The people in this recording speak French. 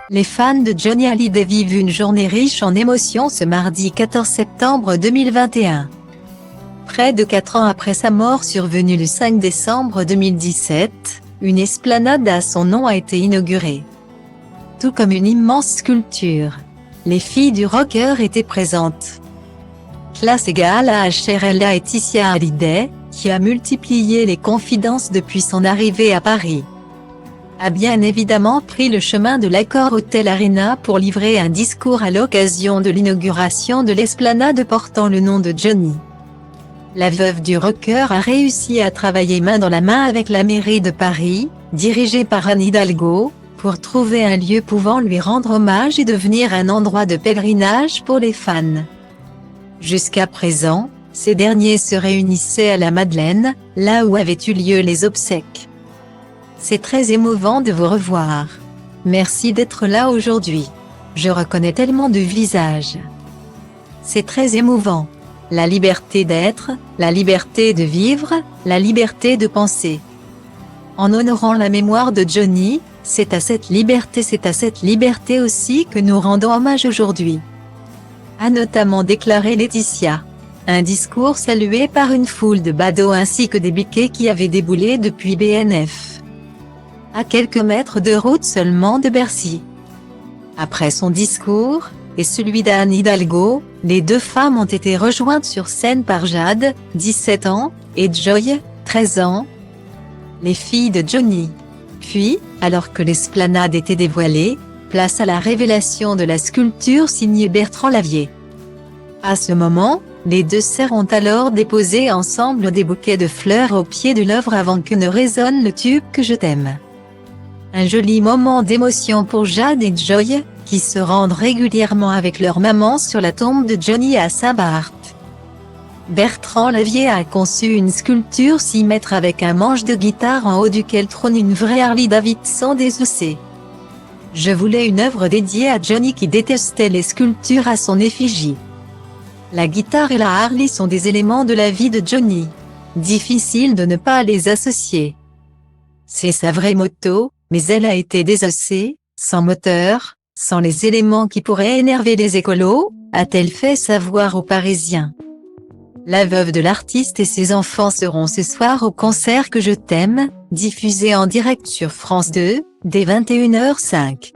Les fans de Johnny Hallyday vivent une journée riche en émotions ce mardi 14 septembre 2021. Près de 4 ans après sa mort survenue le 5 décembre 2017, une esplanade à son nom a été inaugurée. Tout comme une immense sculpture. Les filles du rocker étaient présentes. Classe égale à HRLA et Tissia Hallyday, qui a multiplié les confidences depuis son arrivée à Paris, a bien évidemment pris le chemin de l'Accor Hotel Arena pour livrer un discours à l'occasion de l'inauguration de l'esplanade portant le nom de Johnny. La veuve du rocker a réussi à travailler main dans la main avec la mairie de Paris, dirigée par Anne Hidalgo, pour trouver un lieu pouvant lui rendre hommage et devenir un endroit de pèlerinage pour les fans. Jusqu'à présent, ces derniers se réunissaient à la Madeleine, là où avaient eu lieu les obsèques. C'est très émouvant de vous revoir. Merci d'être là aujourd'hui. Je reconnais tellement de visages. C'est très émouvant. La liberté d'être, la liberté de vivre, la liberté de penser. En honorant la mémoire de Johnny, c'est à cette liberté aussi que nous rendons hommage aujourd'hui, a notamment déclaré Laetitia. Un discours salué par une foule de badauds ainsi que des biquets qui avaient déboulé depuis BNF. À quelques mètres de route seulement de Bercy. Après son discours, et celui d'Anne Hidalgo, les deux femmes ont été rejointes sur scène par Jade, 17 ans, et Joy, 13 ans, les filles de Johnny. Puis, alors que l'esplanade était dévoilée, place à la révélation de la sculpture signée Bertrand Lavier. À ce moment, les deux sœurs ont alors déposé ensemble des bouquets de fleurs au pied de l'œuvre avant que ne résonne le tube que je t'aime. Un joli moment d'émotion pour Jade et Joy, qui se rendent régulièrement avec leur maman sur la tombe de Johnny à Saint-Barth. Bertrand Lavier a conçu une sculpture 6 mètres avec un manche de guitare en haut duquel trône une vraie Harley-Davidson désossée. Je voulais une œuvre dédiée à Johnny qui détestait les sculptures à son effigie. La guitare et la Harley sont des éléments de la vie de Johnny. Difficile de ne pas les associer. C'est sa vraie moto, mais elle a été désossée, sans moteur, sans les éléments qui pourraient énerver les écolos, a-t-elle fait savoir aux Parisiens. La veuve de l'artiste et ses enfants seront ce soir au concert Que je t'aime, diffusé en direct sur France 2, dès 21h05.